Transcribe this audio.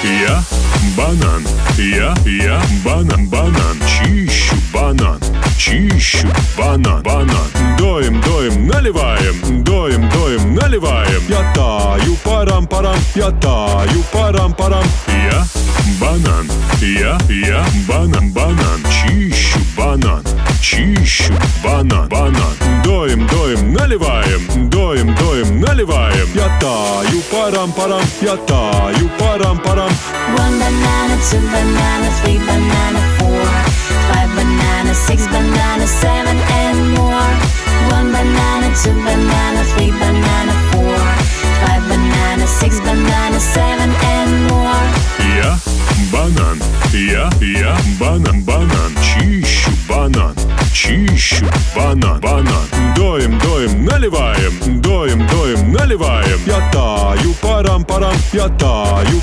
я банан, я банан, чищу банан, банан. Доем, наливаем, доем, наливаем. Я таю, парам, я таю, парам. Я банан, я банан, чищу банан, банан. Доем, наливаем, доем, наливаем. Я таю, парам, я таю, парам. One banana, two banana, three banana, four, five banana, six banana, seven and more. One banana, two banana, three banana, four, five banana, six banana, seven and more. Я банан, я банан, чищу банан, банан. Доем, наливаем, доем, наливаем. Я таю, парам, я таю.